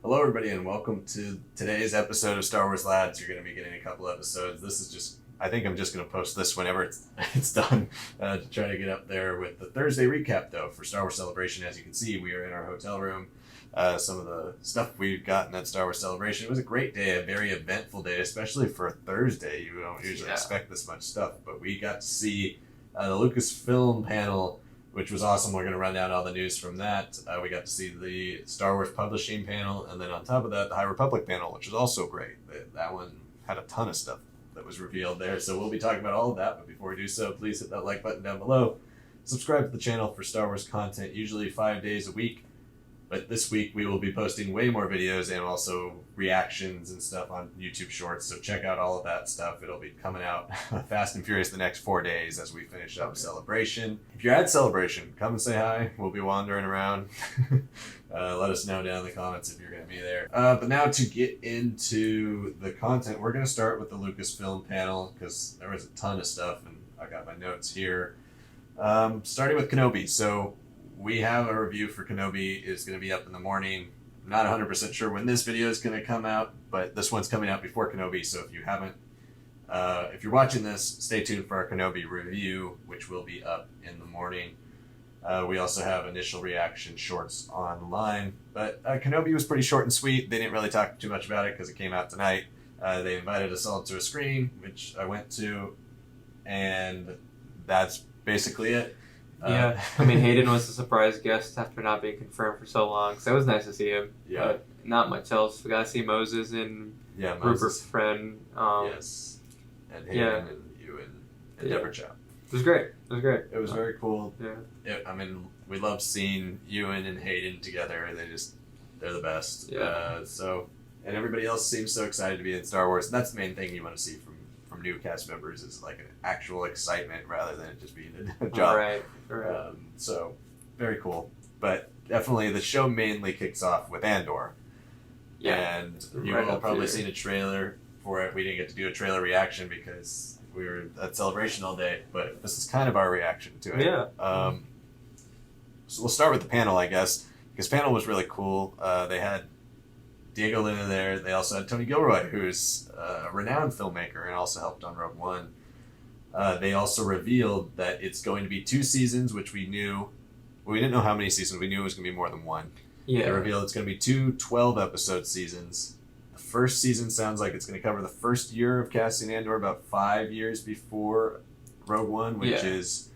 Hello, everybody, and welcome to today's episode of Star Wars Lads. You're going to be getting a couple episodes. This is just, I think I'm just going to post this whenever it's done to try to get up there with the Thursday recap, though, for Star Wars Celebration. As you can see, we are in our hotel room. Some of the stuff we've gotten at Star Wars Celebration. It was a great day, a very eventful day, especially for a Thursday. You don't usually expect this much stuff, but we got to see the Lucasfilm panel, which was awesome. We're going to run down all the news from that. We got to see the Star Wars Publishing Panel, and then on top of that, the High Republic Panel, which was also great. That one had a ton of stuff that was revealed there, so we'll be talking about all of that. But before we do so, please hit that like button down below. Subscribe to the channel for Star Wars content, usually 5 days a week. But this week we will be posting way more videos and also reactions and stuff on YouTube Shorts. So check out all of that stuff. It'll be coming out fast and furious the next 4 days as we finish up Celebration. If you're at Celebration, come and say hi. We'll be wandering around. Let us know down in the comments if you're going to be there. But now to get into the content, we're going to start with the Lucasfilm panel because there was a ton of stuff and I got my notes here. Starting with Kenobi. So we have a review for Kenobi. Is going to be up in the morning. I'm not 100% sure when this video is going to come out, but this one's coming out before Kenobi. So if you haven't, if you're watching this, stay tuned for our Kenobi review, which will be up in the morning. We also have initial reaction shorts online, but Kenobi was pretty short and sweet. They didn't really talk too much about it because it came out tonight. They invited us all to a screening, which I went to, and that's basically it. Yeah, I mean, Hayden was a surprise guest after not being confirmed for so long, so it was nice to see him. Yeah. But not much else. We got to see Moses and Rupert's friend. Yes. And Hayden and Ewan and Deborah Chow. It was great. It was great. It was very cool. Yeah. I mean, we love seeing Ewan and Hayden together. They're the best. Yeah. And everybody else seems so excited to be in Star Wars. And that's the main thing you want to see from new cast members is like an actual excitement rather than it just being a job. Right. So very cool. But definitely the show mainly kicks off with Andor. Yeah. And you will probably seen a trailer for it. We didn't get to do a trailer reaction because we were at Celebration all day, but this is kind of our reaction to it. Yeah. So we'll start with the panel, I guess, because panel was really cool. They had Diego Luna there. They also had Tony Gilroy, who's a renowned filmmaker and also helped on Rogue One. They also revealed that it's going to be 2 seasons, which we knew. Well, we didn't know how many seasons. We knew it was going to be more than 1. Yeah. They revealed it's going to be 2 12-episode seasons. The first season sounds like it's going to cover the first year of casting Andor, about 5 years before Rogue One, which is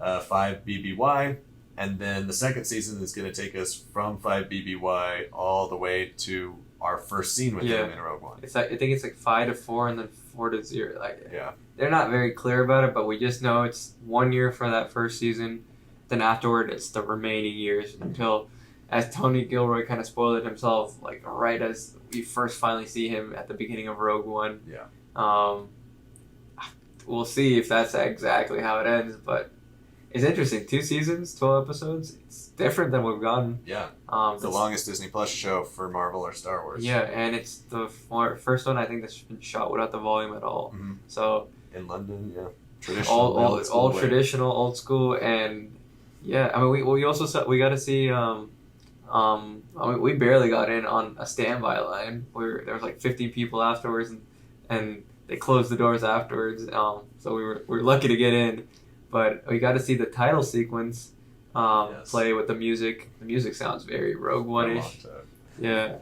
5 BBY. And then the second season is going to take us from 5 BBY all the way to our first scene with him in Rogue One. It's like, I think it's like 5 to 4 and then 4 to 0. Like, they're not very clear about it, but we just know it's 1 year for that first season. Then afterward, it's the remaining years until, as Tony Gilroy kind of spoiled it himself, like right as we first finally see him at the beginning of Rogue One. Yeah. We'll see if that's exactly how it ends, but it's interesting. 2 seasons, 12 episodes. It's different than we've gotten. Yeah. The longest Disney Plus show for Marvel or Star Wars. Yeah, and it's the first one I think that's been shot without the volume at all. Mm-hmm. So in London, traditional, all traditional, old school, and I mean we also saw, we got to see. I mean, we barely got in on a standby line. There was like 50 people afterwards, and they closed the doors afterwards. So we were lucky to get in. But we got to see the title sequence play with the music. The music sounds very Rogue One-ish. Yeah,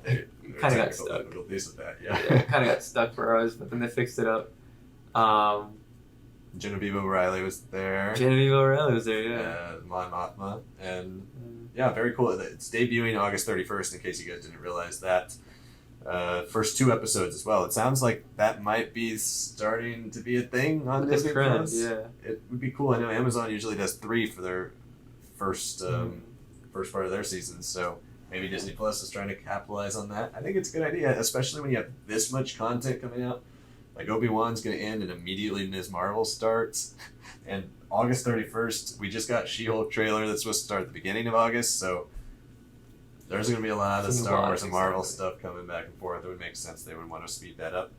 kind of got stuck. Kind of got stuck for us, but then they fixed it up. Genevieve O'Reilly was there. Mon Mothma. And very cool. It's debuting August 31st, in case you guys didn't realize that. First 2 episodes as well. It sounds like that might be starting to be a thing on Disney Plus. Yeah, it would be cool. I know Amazon usually does 3 for their first part of their season, so maybe Disney Plus is trying to capitalize on that. I think it's a good idea, especially when you have this much content coming out. Like Obi-Wan's going to end, and immediately Ms. Marvel starts. And August 31st, we just got She-Hulk trailer that's supposed to start at the beginning of August, so there's going to be a lot of Star Wars and Marvel stuff coming back and forth. It would make sense they would want to speed that up.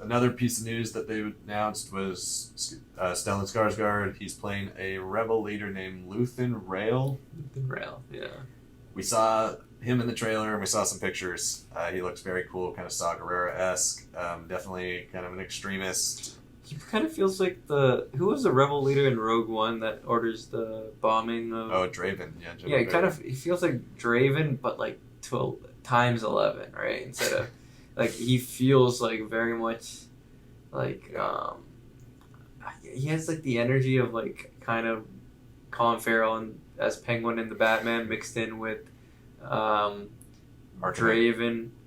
Another piece of news that they announced was Stellan Skarsgård. He's playing a rebel leader named Luthen Rael. Luthen Rael, yeah. We saw him in the trailer, and we saw some pictures. He looks very cool, kind of Saw Gerrera-esque. Definitely kind of an extremist. He kind of feels like who was the rebel leader in Rogue One that orders the bombing of... Oh, Draven. Yeah, he feels like Draven, but like times 11, right? Instead of like he feels like very much like he has like the energy of like kind of Colin Farrell and as Penguin in the Batman mixed in with Draven,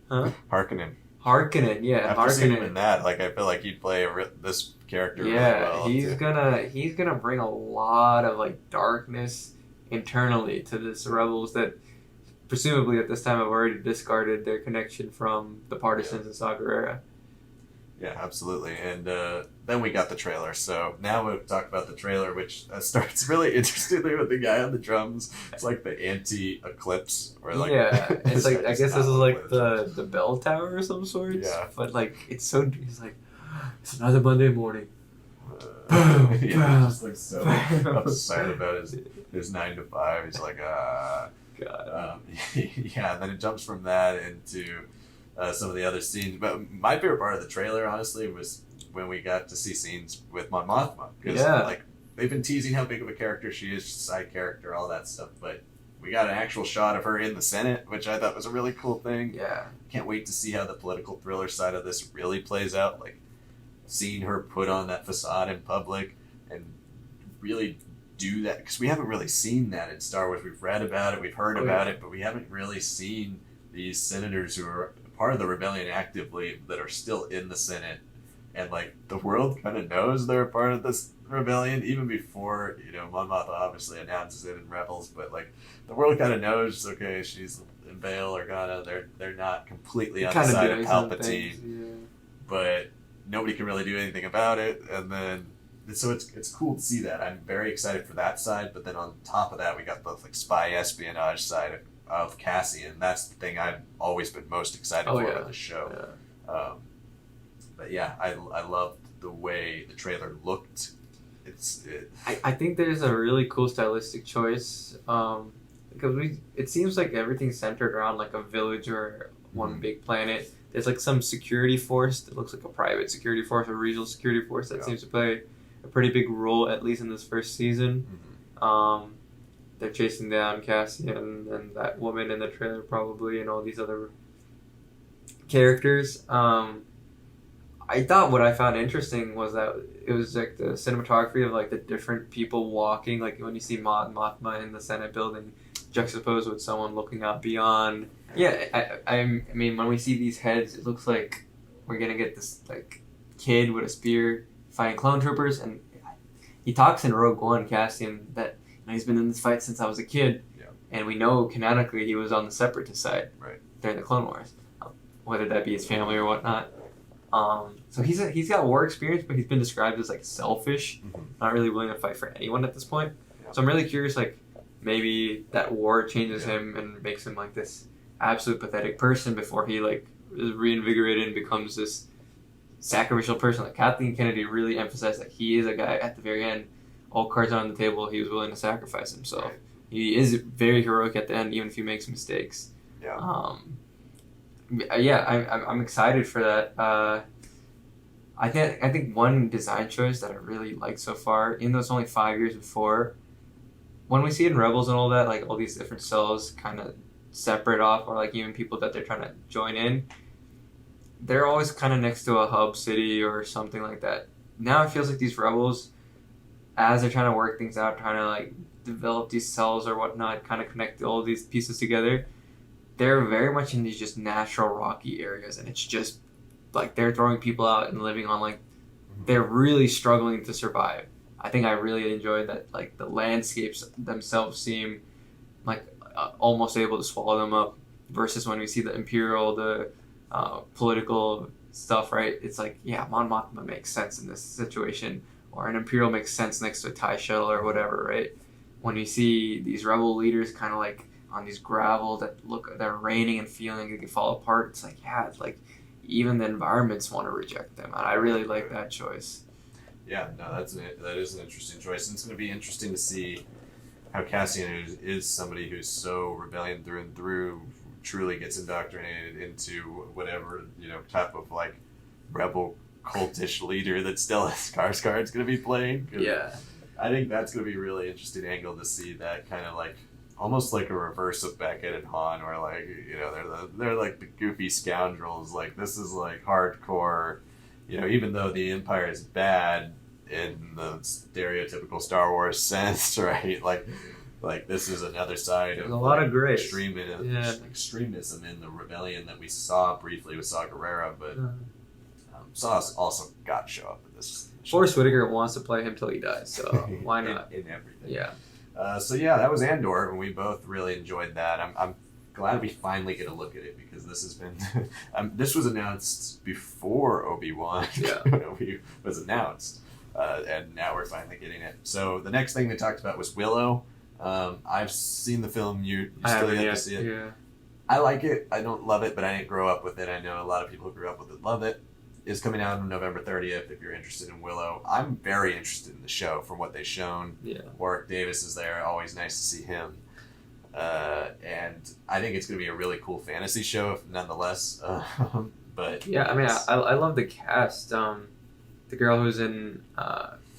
huh? Harkonnen, yeah. After seeing him in that, like I feel like he'd play this character really well. He's gonna bring a lot of like darkness internally to this rebels that presumably at this time have already discarded their connection from the partisans in Saw Gerrera. Yeah, absolutely. And then we got the trailer. So now we'll talk about the trailer, which starts really interestingly with the guy on the drums. It's like the anti-eclipse. Or like, it's like, I guess this is like the bell tower or some sort. Yeah. But like, he's like, it's another Monday morning. Yeah, he just looks so upset about his 9 to 5. He's like, God. Yeah, and then it jumps from that into... some of the other scenes, but my favorite part of the trailer, honestly, was when we got to see scenes with Mon Mothma. Because, like, they've been teasing how big of a character she is, side character, all that stuff, but we got an actual shot of her in the Senate, which I thought was a really cool thing. Yeah. Can't wait to see how the political thriller side of this really plays out, like, seeing her put on that facade in public and really do that, because we haven't really seen that in Star Wars. We've read about it, we've heard about it, but we haven't really seen these senators who are part of the rebellion actively that are still in the Senate, and like the world kind of knows they're a part of this rebellion even before Mon Mothma obviously announces it in Rebels, but like the world kind of knows, okay, she's in Bail Organa, they're not completely on the side of Palpatine, but nobody can really do anything about it, and then so it's cool to see that. I'm very excited for that side, but then on top of that we got the like spy espionage side of Cassian. That's the thing I've always been most excited for with the show. Yeah. But yeah, I loved the way the trailer looked. I think there's a really cool stylistic choice because it seems like everything's centered around like a village or one big planet. There's like some security force that looks like a private security force or regional security force that seems to play a pretty big role, at least in this first season. They're chasing down Cassian and that woman in the trailer probably, and all these other characters. I thought what I found interesting was that it was like the cinematography of like the different people walking, like when you see Mothma in the Senate building juxtaposed with someone looking out beyond. Yeah, I mean, when we see these heads, it looks like we're gonna get this like kid with a spear fighting clone troopers, and he talks in Rogue One, Cassian, that he's been in this fight since I was a kid, and we know canonically he was on the Separatist side during the Clone Wars, whether that be his family or whatnot. So he's got war experience, but he's been described as like selfish, not really willing to fight for anyone at this point. So I'm really curious, like maybe that war changes him and makes him like this absolute pathetic person before he like is reinvigorated and becomes this sacrificial person. Like Kathleen Kennedy really emphasized that he is a guy at the very end. All cards are on the table. He was willing to sacrifice himself. He is very heroic at the end, even if he makes mistakes. I'm excited for that. I think one design choice that I really like so far, even though it's only 5 years before, when we see it in Rebels and all that, like all these different cells kind of separate off, or like even people that they're trying to join in, they're always kind of next to a hub city or something like that. Now it feels like these Rebels, as they're trying to work things out, trying to like develop these cells or whatnot, kind of connect all these pieces together, they're very much in these just natural rocky areas, and it's just like they're throwing people out and living on like they're really struggling to survive. I think I really enjoyed that, like the landscapes themselves seem like almost able to swallow them up, versus when we see the Imperial, the political stuff, right? It's like, yeah, Mon Mothma makes sense in this situation, or an Imperial makes sense next to a TIE shuttle or whatever, right? When you see these rebel leaders kind of like on these gravel they're raining and feeling they can fall apart, it's like, yeah, it's like even the environments want to reject them, and I really like that choice. Yeah, no, that is an interesting choice, and it's going to be interesting to see how Cassian is somebody who's so rebellion through and through, truly gets indoctrinated into whatever, type of like rebel cultish leader that Stellan Skarsgård's going to be playing. Yeah. I think that's going to be a really interesting angle to see that kind of like almost like a reverse of Beckett and Han, where like they're like the goofy scoundrels. Like this is like hardcore. Even though the Empire is bad in the stereotypical Star Wars sense, right? Like this is another side of a lot of gray extremism in the rebellion that we saw briefly with Saw Gerrera, but Saw also got to show up in this. Forrest Whitaker wants to play him till he dies, so why not? in everything. Yeah. So yeah, that was Andor, and we both really enjoyed that. I'm glad we finally get a look at it because this has been this was announced before Obi-Wan Kenobi was announced, and now we're finally getting it. So the next thing they talked about was Willow. I've seen the film. You still yet to see it? Yeah. I like it. I don't love it, but I didn't grow up with it. I know a lot of people who grew up with it love it. It's coming out on November 30th if you're interested in Willow. I'm very interested in the show from what they've shown. Yeah. Warwick Davis is there. Always nice to see him. And I think it's going to be a really cool fantasy show, nonetheless. But yeah, I mean, I love the cast. The girl who's in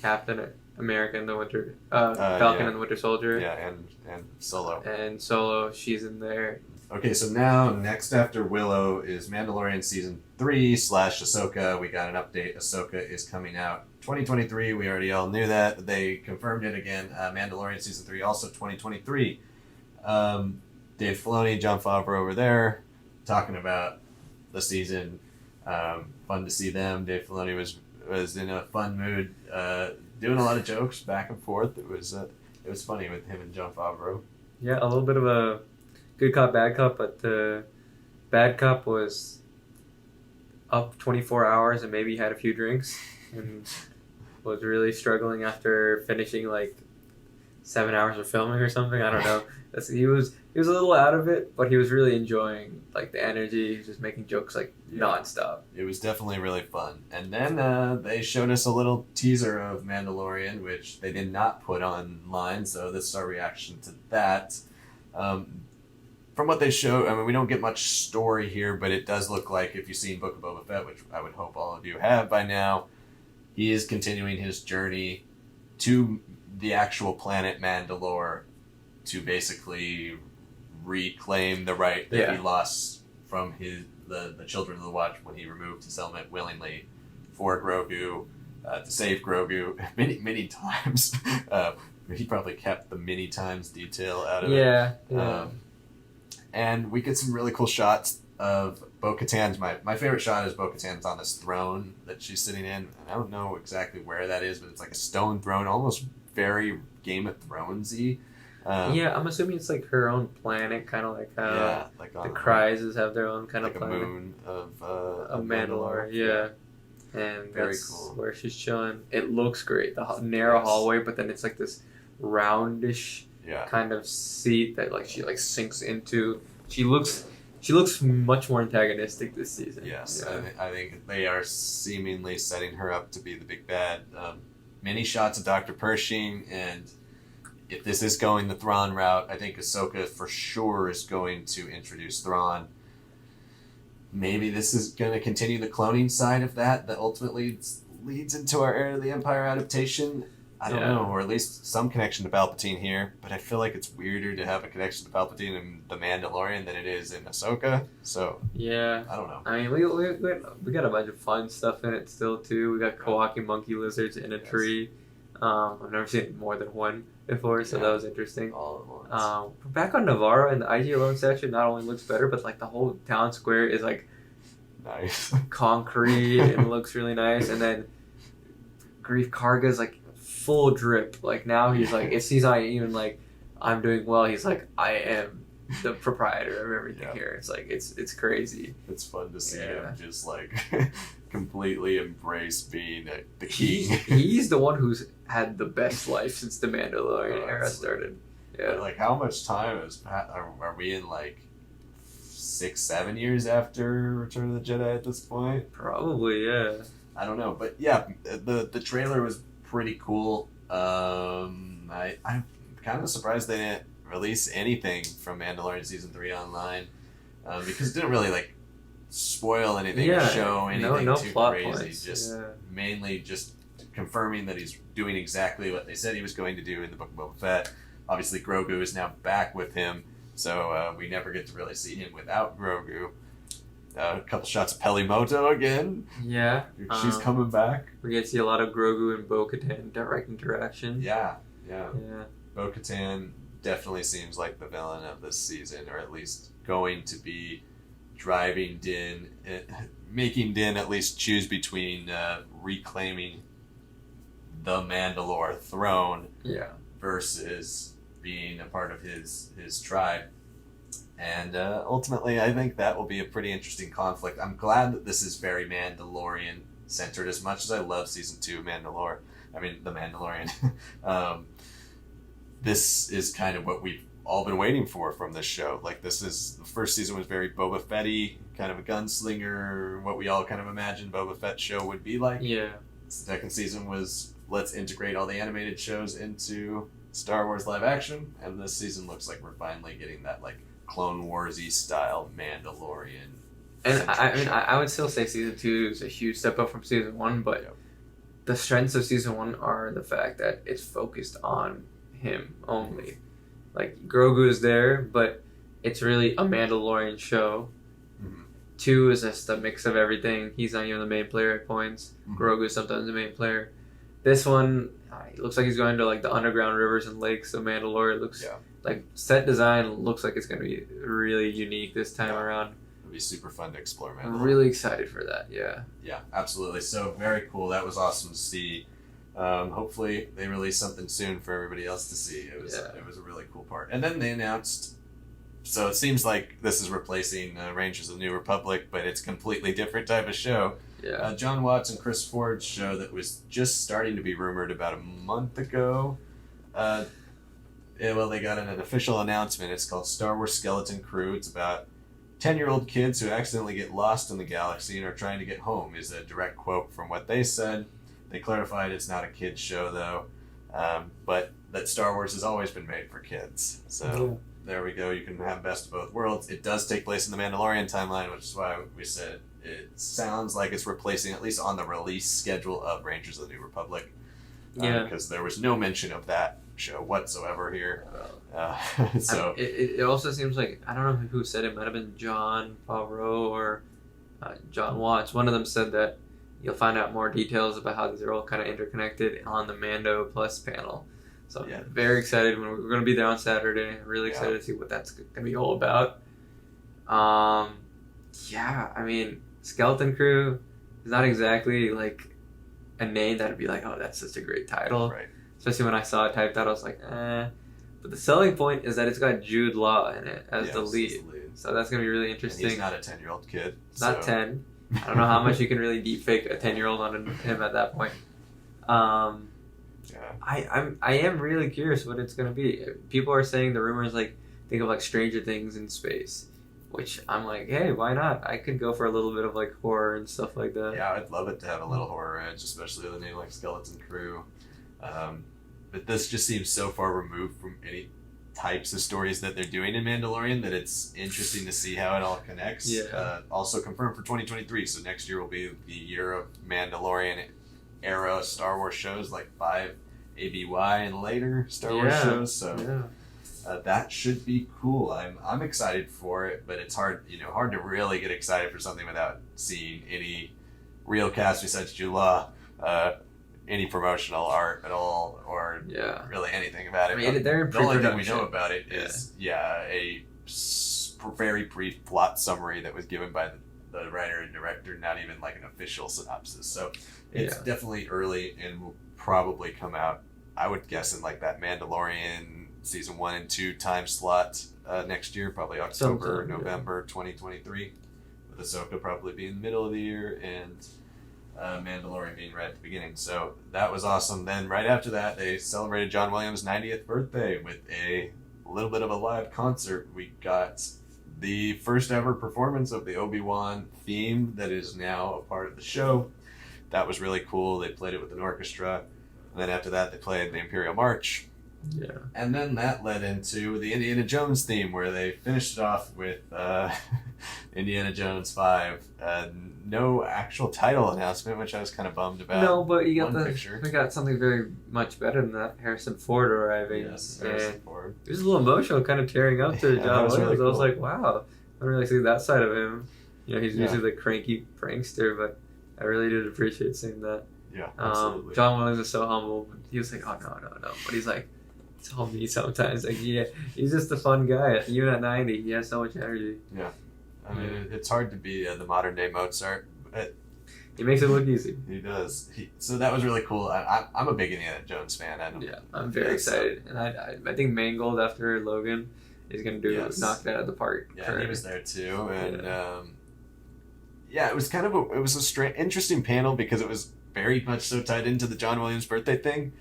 Captain America and the Winter Falcon and the Winter Soldier. Yeah, and Solo. And Solo, she's in there. Okay, so now next after Willow is Mandalorian season 3 / Ahsoka. We got an update. Ahsoka is coming out 2023. We already all knew that, but they confirmed it again. Mandalorian season 3 also 2023. Dave Filoni, Jon Favreau over there talking about the season. Fun to see them. Dave Filoni was in a fun mood, doing a lot of jokes back and forth. It was funny with him and Jon Favreau. Yeah, a little bit of a good cop, bad cop, but the bad cop was up 24 hours and maybe had a few drinks and was really struggling after finishing like 7 hours of filming or something. I don't know. He was a little out of it, but he was really enjoying like the energy. He was just making jokes like nonstop. It was definitely really fun. And then they showed us a little teaser of Mandalorian, which they did not put online. So this is our reaction to that. From what they show, I mean, we don't get much story here, but it does look like if you've seen Book of Boba Fett, which I would hope all of you have by now, he is continuing his journey to the actual planet Mandalore to basically reclaim the right that he lost from the Children of the Watch when he removed his helmet willingly for Grogu, to save Grogu many times. He probably kept the many times detail out of it. Yeah. And we get some really cool shots of Bo-Katan's. My favorite shot is Bo-Katan's on this throne that she's sitting in. And I don't know exactly where that is, but it's like a stone throne, almost very Game of Thrones-y. Yeah, I'm assuming it's like her own planet, kind of like how the Kryzes have their own kind of planet. Like a moon of Mandalore. Yeah. And very that's cool. Where she's chilling. It looks great. The narrow hallway, but then it's like this roundish kind of seat that like she like sinks into. She looks much more antagonistic this season. Yes, yeah. I think they are seemingly setting her up to be the big bad. Many shots of Dr. Pershing, and if this is going the Thrawn route, I think Ahsoka for sure is going to introduce Thrawn. Maybe this is going to continue the cloning side of that ultimately leads into our Heir to the Empire adaptation. I don't know, or at least some connection to Palpatine here, but I feel like it's weirder to have a connection to Palpatine in The Mandalorian than it is in Ahsoka, so yeah. I don't know. I mean, we got a bunch of fun stuff in it still, too. We got Kawaki monkey lizards in a tree. I've never seen more than one before, so that was interesting. All at once. Back on Navarro, and the IG Alone section not only looks better, but like the whole town square is like nice concrete and looks really nice, and then Grief Karga's like full drip. Like now he's like, he's not even like I'm doing well. He's like, I am the proprietor of everything here. It's like it's crazy. It's fun to see him just like completely embrace being the king. He's the one who's had the best life since the Mandalorian era started. Yeah. Like how much time are we in, like 6-7 years after Return of the Jedi at this point? Probably, yeah. I don't know, but yeah, the trailer was pretty cool. I'm kind of surprised they didn't release anything from Mandalorian Season 3 online. because it didn't really like spoil anything or show anything too plot crazy. Points. Just mainly just confirming that he's doing exactly what they said he was going to do in the Book of Boba Fett. Obviously, Grogu is now back with him, so we never get to really see him without Grogu. A couple shots of Pelimoto again. Yeah. She's coming back. We get to see a lot of Grogu and Bo-Katan direct interaction. Yeah. Bo-Katan definitely seems like the villain of this season, or at least going to be driving Din, making Din at least choose between reclaiming the Mandalore throne versus being a part of his tribe. And ultimately, I think that will be a pretty interesting conflict. I'm glad that this is very Mandalorian centered. As much as I love season 2 of The Mandalorian, this is kind of what we've all been waiting for from this show. Like, the first season was very Boba Fett-y, kind of a gunslinger, what we all kind of imagined Boba Fett show would be like. Yeah. The second season was, let's integrate all the animated shows into Star Wars live action, and this season looks like we're finally getting that like Clone Wars-y style Mandalorian. And I would still say season 2 is a huge step up from season 1, but the strengths of season 1 are the fact that it's focused on him only. Like, Grogu is there, but it's really a Mandalorian show. 2 is just a mix of everything. He's not even the main player at points. Grogu is sometimes the main player. This one, it looks like he's going to like the underground rivers and lakes of Mandalore. It looks like set design looks like it's going to be really unique this time around. It'll be super fun to explore, man. I'm really excited for that. Yeah, absolutely. So very cool. That was awesome to see. Hopefully they release something soon for everybody else to see. It was a really cool part. And then they announced. So it seems like this is replacing Rangers of the New Republic, but it's a completely different type of show. Yeah. John Watts and Chris Ford's show that was just starting to be rumored about a month ago. They got an official announcement. It's called Star Wars Skeleton Crew. It's about 10-year-old kids who accidentally get lost in the galaxy and are trying to get home, is a direct quote from what they said. They clarified it's not a kids show, though, but that Star Wars has always been made for kids. So there we go. You can have best of both worlds. It does take place in the Mandalorian timeline, which is why we said it sounds like it's replacing, at least on the release schedule, of Rangers of the New Republic. Because there was no mention of that show whatsoever here. So it also seems like, I don't know who said it, might have been John Favreau or John Watts. One of them said that you'll find out more details about how these are all kind of interconnected on the Mando Plus panel. So I'm very excited. We're going to be there on Saturday. Really excited to see what that's going to be all about. Skeleton Crew is not exactly like a name that would be like, oh, that's such a great title. Right. Especially when I saw it typed out, I was like, eh. But the selling point is that it's got Jude Law in it as the lead. So that's going to be really interesting. And he's not a 10-year-old kid. Not 10. I don't know how much you can really deep fake a 10-year-old on him at that point. I am really curious what it's going to be. People are saying the rumors like think of like Stranger Things in space, which I'm like, hey, why not? I could go for a little bit of like horror and stuff like that. Yeah, I'd love it to have a little horror edge, especially with a name like Skeleton Crew. But this just seems so far removed from any types of stories that they're doing in Mandalorian that it's interesting to see how it all connects. Also confirmed for 2023, so next year will be the year of Mandalorian era Star Wars shows, like 5 ABY and later Star Wars shows. So that should be cool. I'm excited for it, but it's hard to really get excited for something without seeing any real cast besides Jude Law, any promotional art at all, or really anything about it. I mean, they're in the only thing we pre-production. know about it is a very brief plot summary that was given by the writer and director, not even like an official synopsis. So it's definitely early and will probably come out, I would guess, in like that Mandalorian season 1 and 2 time slot next year, probably October, November 2023, with Ahsoka probably being in the middle of the year and Mandalorian being right at the beginning. So that was awesome. Then right after that, they celebrated John Williams' 90th birthday with a little bit of a live concert. We got the first ever performance of the Obi-Wan theme that is now a part of the show. That was really cool. They played it with an orchestra. And then after that, they played the Imperial March. Yeah. And then that led into the Indiana Jones theme, where they finished it off with Indiana Jones 5. No actual title announcement, which I was kind of bummed about. No, but you got One picture. we got something very much better than that. Harrison Ford arriving. Yes, Harrison and Ford. it was a little emotional, kind of tearing up to Yeah, John that was Williams. really I was cool. like, wow, I don't really see that side of him. You know, he's Yeah. usually the cranky prankster, but I really did appreciate seeing that. Yeah, absolutely. John Williams is so humble. But he was like, oh, no. But he's like, it's all me sometimes. Like, yeah, he's just a fun guy. Even at 90, he has so much energy. I mean, it's hard to be the modern day Mozart, but He makes it look easy. he does. So that was really cool. I'm a big Indiana Jones fan. Yeah, I'm very excited. And I think Mangold, after Logan, is going to knock that out of the park. Yeah, he was there too. And it was kind of interesting panel because it was very much so tied into the John Williams birthday thing.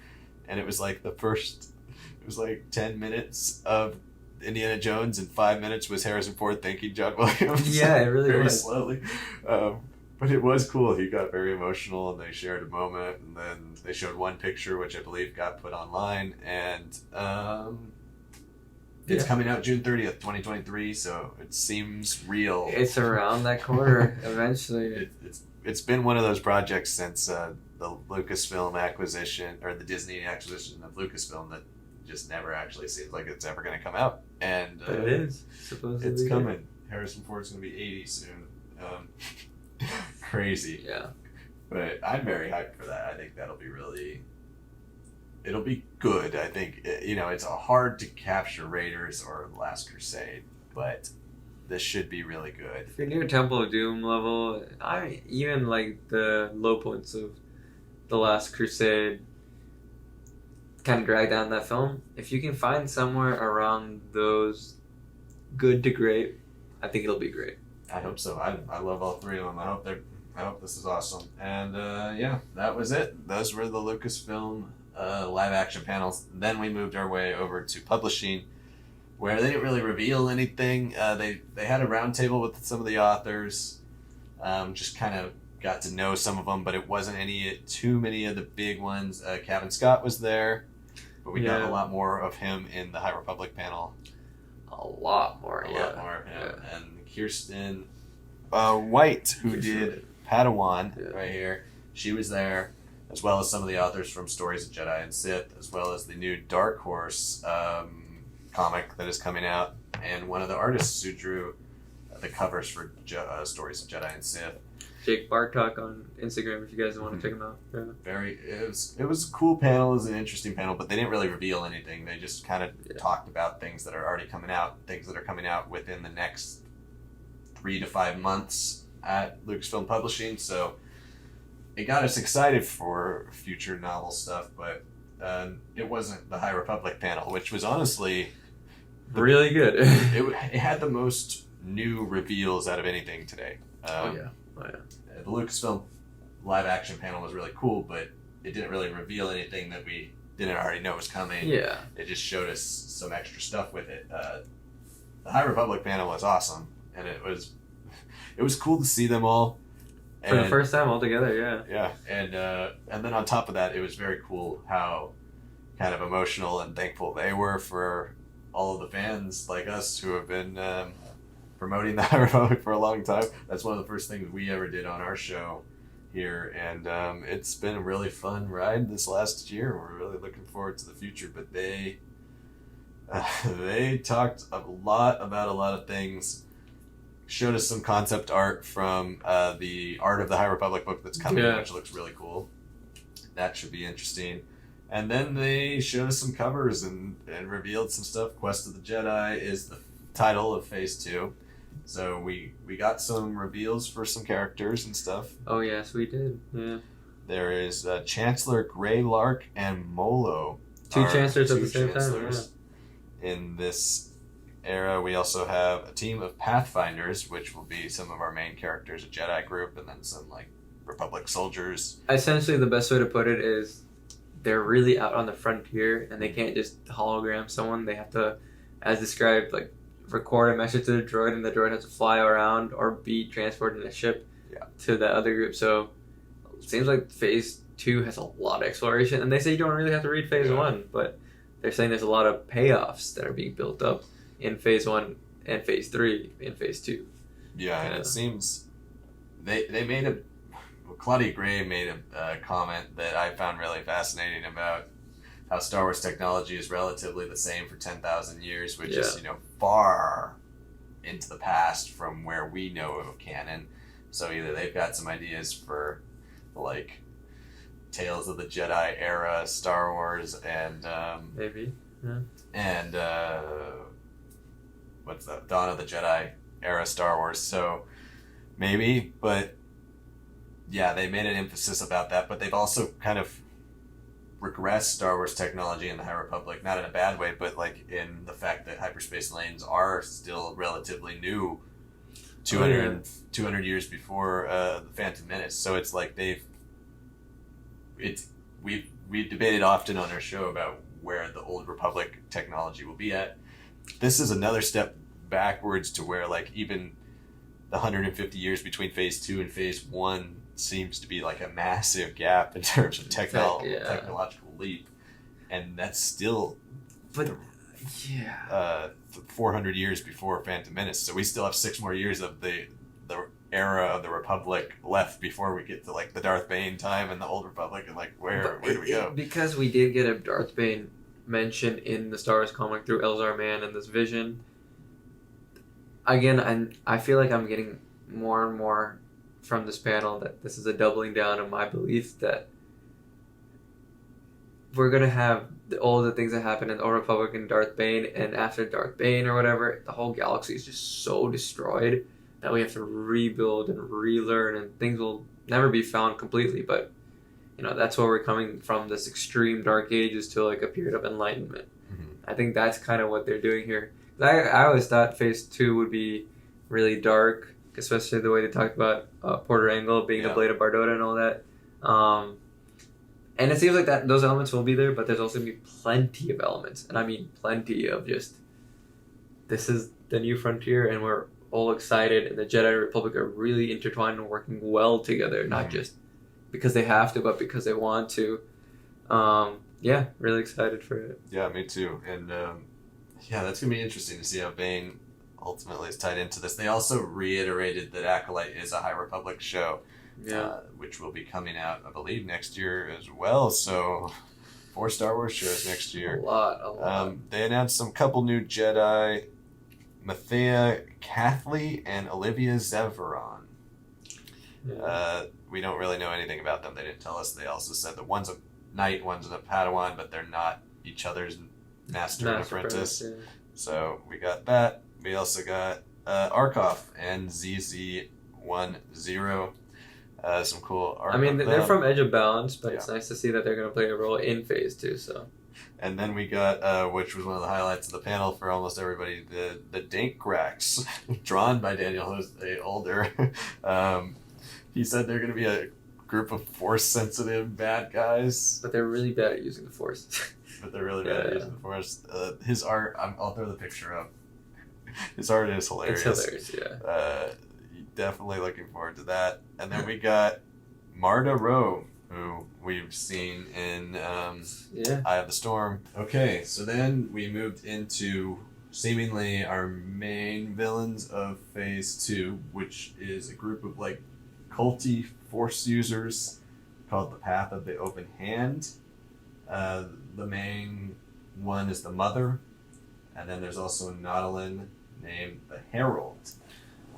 And it was like it was like 10 minutes of Indiana Jones and 5 minutes was Harrison Ford thanking John Williams. Yeah, it really very was. slowly. But it was cool. He got very emotional and they shared a moment. And then they showed one picture, which I believe got put online. And it's coming out June 30th, 2023. So it seems real. It's around that corner eventually. It's been one of those projects since the Lucasfilm acquisition, or the Disney acquisition of Lucasfilm, that just never actually seems like it's ever going to come out. And But it is. Supposedly. it's coming. Harrison Ford's going to be 80 soon. Crazy. Yeah. But I'm very hyped for that. I think it'll be good. I think, it's hard to capture Raiders or Last Crusade, but this should be really good. If you're near Temple of Doom level, I even like the low points of The Last Crusade kind of drag down that film. If you can find somewhere around those good to great, I think it'll be great. I hope so. I love all three of them. I hope this is awesome. And that was it. Those were the Lucasfilm live action panels. Then we moved our way over to publishing, where they didn't really reveal anything. They had a roundtable with some of the authors, just kind of got to know some of them, but it wasn't too many of the big ones. Kevin Scott was there, but we got a lot more of him in the High Republic panel. A lot more of him. Yeah. And Kirsten White, who did Padawan right here, she was there, as well as some of the authors from Stories of Jedi and Sith, as well as the new Dark Horse comic that is coming out, and one of the artists who drew the covers for Stories of Jedi and Sith. Jake Bartok on Instagram if you guys want to check him out. Yeah. It was a cool panel. It was an interesting panel, but they didn't really reveal anything. They just kind of talked about things that are already coming out, things that are coming out within the next 3 to 5 months at Lucasfilm Publishing. So it got us excited for future novel stuff, but it wasn't the High Republic panel, which was honestly really good. it had the most new reveals out of anything today. The Lucasfilm live action panel was really cool, but it didn't really reveal anything that we didn't already know was coming. Yeah. It just showed us some extra stuff with it. The High Republic panel was awesome, and it was cool to see them all. For the first time all together, yeah. Yeah, and then on top of that, it was very cool how kind of emotional and thankful they were for all of the fans like us who have been promoting the High Republic for a long time. That's one of the first things we ever did on our show here, and it's been a really fun ride this last year. We're really looking forward to the future, but they talked a lot about a lot of things, showed us some concept art from the Art of the High Republic book that's coming, which looks really cool. That should be interesting. And then they showed us some covers and revealed some stuff. Quest of the Jedi is the title of Phase 2. So we got some reveals for some characters and stuff. Oh yes, we did. Yeah. There is Chancellor Greylark and Molo. Two chancellors at the same time. Yeah. In this era, we also have a team of Pathfinders, which will be some of our main characters, a Jedi group, and then some Republic soldiers. Essentially, the best way to put it is they're really out on the frontier, and they can't just hologram someone. They have to, as described, record a message to the droid, and the droid has to fly around or be transported in a ship to the other group. So it seems like Phase 2 has a lot of exploration, and they say you don't really have to read Phase 1, but they're saying there's a lot of payoffs that are being built up in Phase 1 and Phase 3 and Phase 2. Yeah, and it seems they made Claudia Gray made a comment that I found really fascinating about how Star Wars technology is relatively the same for 10,000 years, which is, you know, far into the past from where we know of canon. So either they've got some ideas for, like, Tales of the Jedi era Star Wars and maybe, yeah. And what's that? Dawn of the Jedi era Star Wars. So maybe, but yeah, they made an emphasis about that. But they've also kind of regressed Star Wars technology in the High Republic, not in a bad way, but like in the fact that hyperspace lanes are still relatively new, 200 years before the Phantom Menace. So it's like we've debated often on our show about where the Old Republic technology will be at. This is another step backwards to where, like, even the 150 years between Phase 2 and Phase 1 seems to be like a massive gap in terms of technological leap, and that's still 400 years before Phantom Menace. So we still have 6 more years of the era of the Republic left before we get to, like, the Darth Bane time and the Old Republic, and like where do we go? Because we did get a Darth Bane mention in the Star Wars comic through Elzar Mann and this vision. Again, I feel like I'm getting more and more from this panel that this is a doubling down of my belief that we're going to have all the things that happened in the Old Republic and Darth Bane, and after Darth Bane or whatever, the whole galaxy is just so destroyed that we have to rebuild and relearn, and things will never be found completely. But, you know, that's where we're coming from, this extreme Dark Ages to like a period of enlightenment. I think that's kind of what they're doing here. I always thought Phase 2 would be really dark, especially the way they talked about Porter Engle being the Blade of Bardota and all that. And it seems like that those elements will be there, but there's also going to be plenty of elements. And I mean plenty of just, this is the new frontier, and we're all excited, and the Jedi Republic are really intertwined and working well together, not just because they have to, but because they want to. Yeah, really excited for it. Yeah, me too. And yeah, that's going to be interesting to see how Bane ultimately is tied into this. They also reiterated that Acolyte is a High Republic show, which will be coming out, I believe, next year as well. So 4 Star Wars shows next year. A lot. They announced some couple new Jedi, Mathea Cathley and Olivia Zeveron. We don't really know anything about them. They didn't tell us. They also said that one's a knight, one's a Padawan, but they're not each other's master and apprentice. So we got that. We also got Arkoff and ZZ10. Some cool art. I mean, they're from Edge of Balance, but it's nice to see that they're going to play a role in Phase 2. So. And then we got, which was one of the highlights of the panel for almost everybody, the Dinkrax, drawn by Daniel Jose Older. He said they're going to be a group of Force-sensitive bad guys. But they're really bad at using the Force. But they're really bad at using the Force. His art, I'll throw the picture up. His art is hilarious. It's hilarious, yeah. Definitely looking forward to that. And then we got Marta Rowe, who we've seen in Eye of the Storm. Okay, so then we moved into seemingly our main villains of Phase 2, which is a group of, like, culty Force users called the Path of the Open Hand. The main one is the Mother, and then there's also a Nautolan named the Herald.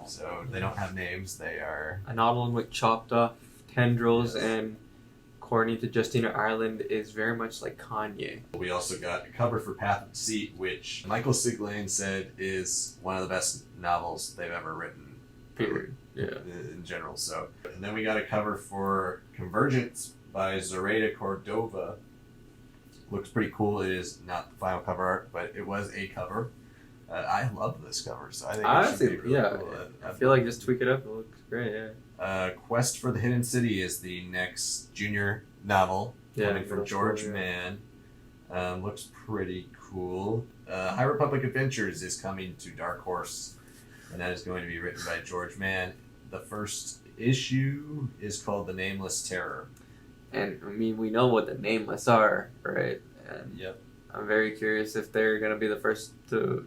So they don't have names. They are a Nautolan with chopped off tendrils, and according to Justina Ireland, is very much like Kanye. We also got a cover for Path of Deceit, which Michael Siglain said is one of the best novels they've ever written. Period. Yeah. In general. So, and then we got a cover for Convergence by Zoraida Cordova. Looks pretty cool. It is not the final cover art, but it was a cover. I love this cover, so I think it should be really cool. I feel like just tweak it up. It looks great, Quest for the Hidden City is the next junior novel coming from George Mann. Looks pretty cool. High Republic Adventures is coming to Dark Horse, and that is going to be written by George Mann. The first issue is called The Nameless Terror. And, I mean, we know what the Nameless are, right? And, I'm very curious if they're gonna be the first to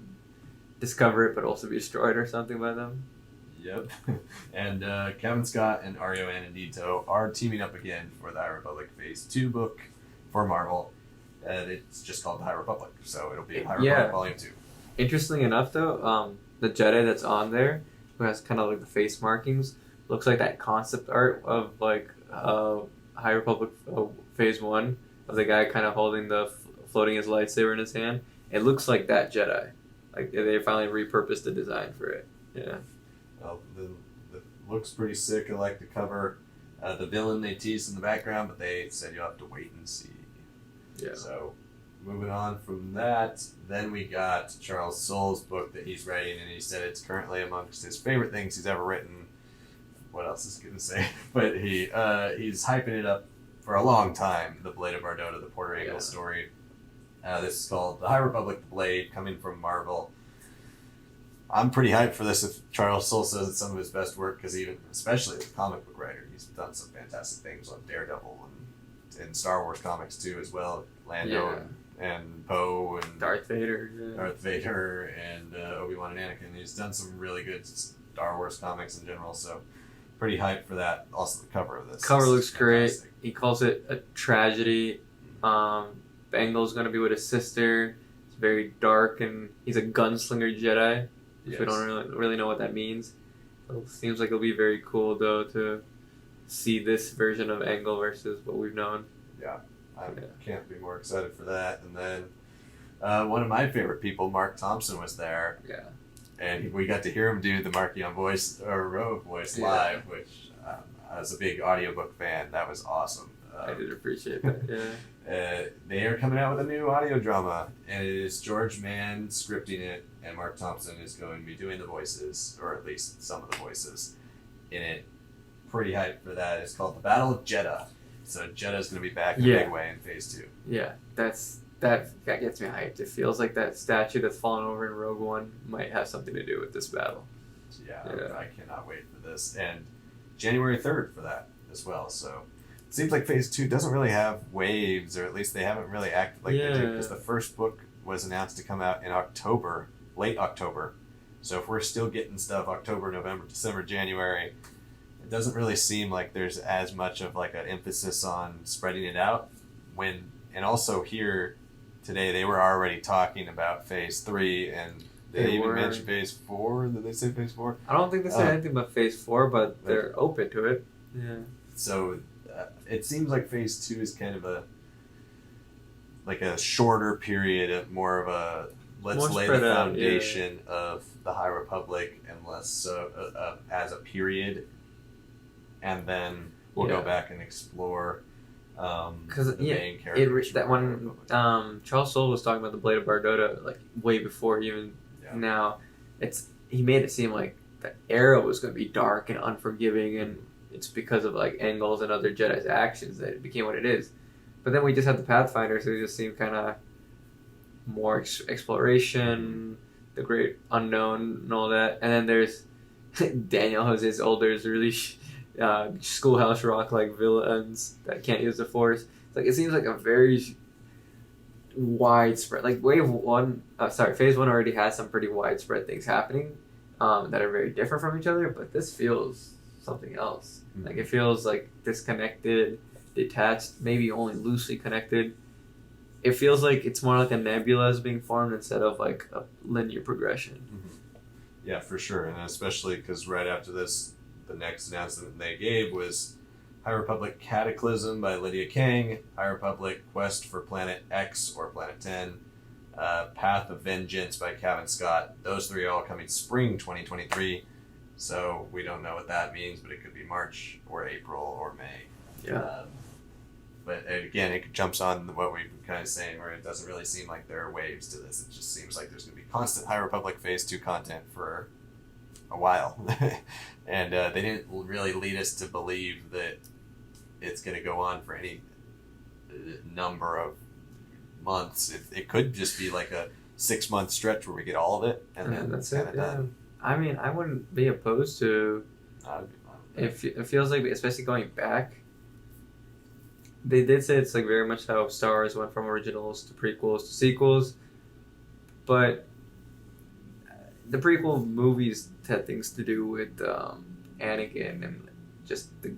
discover it, but also be destroyed or something by them. Yep. And Kevin Scott and Ario Anandito are teaming up again for the High Republic Phase 2 book for Marvel. And it's just called The High Republic, so it'll be High Republic Volume 2. Interestingly enough, though, the Jedi that's on there, who has kind of like the face markings, looks like that concept art of like High Republic Phase 1 of the guy kind of holding floating his lightsaber in his hand. It looks like that Jedi. Like they finally repurposed the design for it. Yeah. Well, the looks pretty sick. I like the cover. The villain they teased in the background, but they said you'll have to wait and see. Yeah. So, moving on from that, then we got Charles Soule's book that he's writing, and he said it's currently amongst his favorite things he's ever written. What else is he going to say? But he's hyping it up for a long time, The Blade of Bardota, the Porter Engle story. This is called The High Republic Blade, coming from Marvel. I'm pretty hyped for this if Charles Soule says it's some of his best work, because especially as a comic book writer, he's done some fantastic things on Daredevil and in Star Wars comics too as well. Lando and Poe and Darth Vader and Obi-Wan and Anakin. He's done some really good Star Wars comics in general, so pretty hyped for that. Also the cover of this. Cover looks great. He calls it a tragedy. Bengal's going to be with his sister. It's very dark, and he's a gunslinger Jedi. Yes. We don't really know what that means. So it seems like it'll be very cool, though, to see this version of Angle versus what we've known. Yeah, I can't be more excited for that. And then one of my favorite people, Mark Thompson, was there. Yeah. And we got to hear him do the Markion voice, or Rogue voice live, which as a big audiobook fan, that was awesome. I did appreciate that, they are coming out with a new audio drama, and it is George Mann scripting it, and Mark Thompson is going to be doing the voices, or at least some of the voices in it. Pretty hyped for that. It's called The Battle of Jeddah. So Jeddah's going to be back in a big way in Phase 2. Yeah, that gets me hyped. It feels like that statue that's fallen over in Rogue One might have something to do with this battle. Yeah. I cannot wait for this. And January 3rd for that as well, so... Seems like Phase 2 doesn't really have waves, or at least they haven't really acted like they do, because the first book was announced to come out in October, late October. So if we're still getting stuff October, November, December, January, it doesn't really seem like there's as much of like an emphasis on spreading it out. And also here today, they were already talking about Phase 3, and they even mentioned Phase 4. Did they say Phase 4? I don't think they said anything about Phase 4, but they're open to it. Yeah. So... it seems like Phase 2 is kind of a shorter period of more of a let's lay the foundation of the High Republic and less so as a period, and then we'll go back and explore the main characters. That when Charles Soule was talking about the Blade of Bardota, like way before even now, he made it seem like the era was going to be dark and unforgiving, and it's because of like Angles and other Jedi's actions that it became what it is. But then we just had the Pathfinder, so it just seemed kind of more exploration, the great unknown and all that. And then there's Daniel Jose's older, really Schoolhouse Rock like villains that can't use the Force. It seems like a very widespread, like Phase 1 already has some pretty widespread things happening that are very different from each other, but this feels something else. Like it feels like disconnected, detached, maybe only loosely connected. It feels like it's more like a nebula is being formed instead of like a linear progression. Mm-hmm. Yeah, for sure, and especially because right after this, the next announcement they gave was High Republic Cataclysm by Lydia Kang, High Republic Quest for Planet X or Planet 10, Path of Vengeance by Kevin Scott. Those three are all coming spring 2023. So we don't know what that means, but it could be March or April or May. Yeah. But again, it jumps on what we've been kind of saying, where it doesn't really seem like there are waves to this. It just seems like there's going to be constant High Republic Phase 2 content for a while. And they didn't really lead us to believe that it's going to go on for any number of months. It could just be like a 6-month stretch where we get all of it, and then that's kind of done. I mean, I wouldn't be opposed to. It feels like, especially going back, they did say it's like very much how Star Wars went from originals to prequels to sequels, but the prequel movies had things to do with Anakin and just the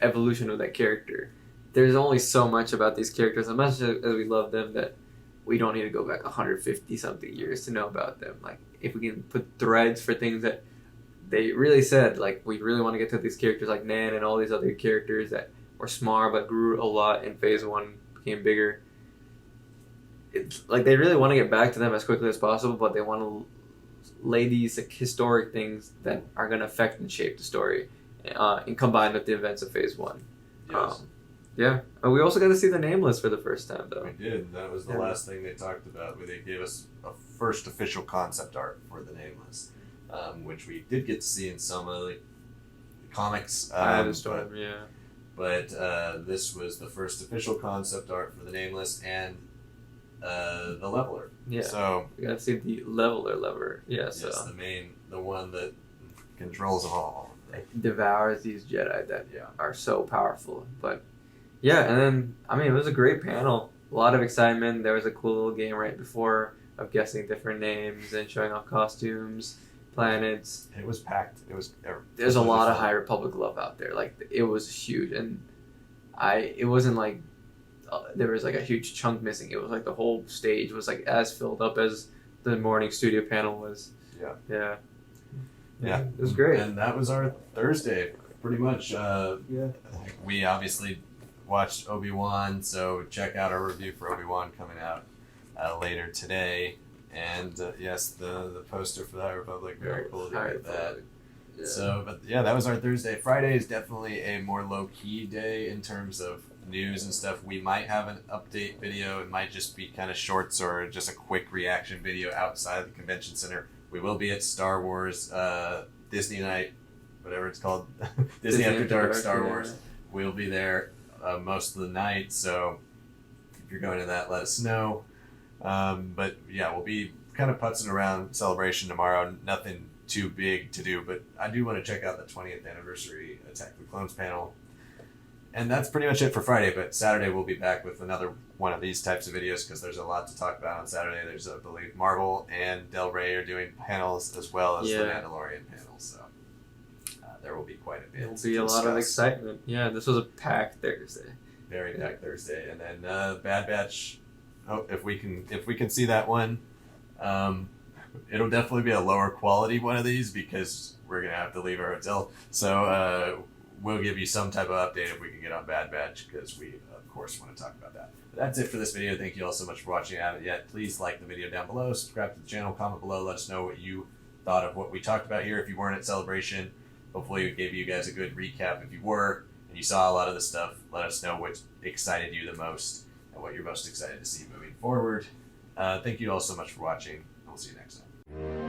evolution of that character. There's only so much about these characters, as much as we love them, that we don't need to go back 150 something years to know about them. Like, if we can put threads for things that they really said, like, we really want to get to these characters like Nan and all these other characters that were small but grew a lot in Phase 1, became bigger. It's like they really want to get back to them as quickly as possible, but they want to lay these like, historic things that are going to affect and shape the story and combine with the events of Phase 1. Yes. Yeah. And we also got to see the Nameless for the first time, though. We did. That was the last thing they talked about, where they gave us a first official concept art for the Nameless, which we did get to see in some of the comics. But this was the first official concept art for the Nameless and the Leveler. Yeah. So we got to see the Leveler. Yeah. Yes, So the one that controls them all. It devours these Jedi that are so powerful. But yeah, and then it was a great panel. A lot of excitement. There was a cool little game right before of guessing different names and showing off costumes, planets. It was packed. There's a lot of High Republic love out there. Like, it was huge, and it wasn't like there was like a huge chunk missing. It was like the whole stage was like as filled up as the morning studio panel was. Yeah. It was great. And that was our Thursday, pretty much. We obviously watched Obi-Wan, so check out our review for Obi-Wan coming out later today. And yes, the poster for the High Republic, very cool to get that. Yeah. So, but yeah, that was our Thursday. Friday is definitely a more low-key day in terms of news and stuff. We might have an update video. It might just be kind of shorts or just a quick reaction video outside of the convention center. We will be at Star Wars, Disney Night, whatever it's called, Disney After Dark, Star Wars. We'll be there most of the night, so if you're going to that, let us know. But yeah, we'll be kind of putzing around Celebration tomorrow. Nothing too big to do, but I do want to check out the 20th anniversary Attack of the Clones panel. And that's pretty much it for Friday, but Saturday we'll be back with another one of these types of videos because there's a lot to talk about on Saturday. There's, I believe, Marvel and Del Rey are doing panels as well as the Mandalorian panel, so there will be quite a bit. There will be a lot of excitement. Yeah, this was a packed Thursday. Very packed Thursday. And then Bad Batch, if we can see that one, it'll definitely be a lower quality one of these because we're going to have to leave our hotel. So we'll give you some type of update if we can get on Bad Batch because we, of course, want to talk about that. But that's it for this video. Thank you all so much for watching. If you haven't yet, please like the video down below, subscribe to the channel, comment below, let us know what you thought of what we talked about here. If you weren't at Celebration, hopefully we gave you guys a good recap. If you were and you saw a lot of the stuff, let us know what excited you the most and what you're most excited to see moving forward. Thank you all so much for watching. We'll see you next time.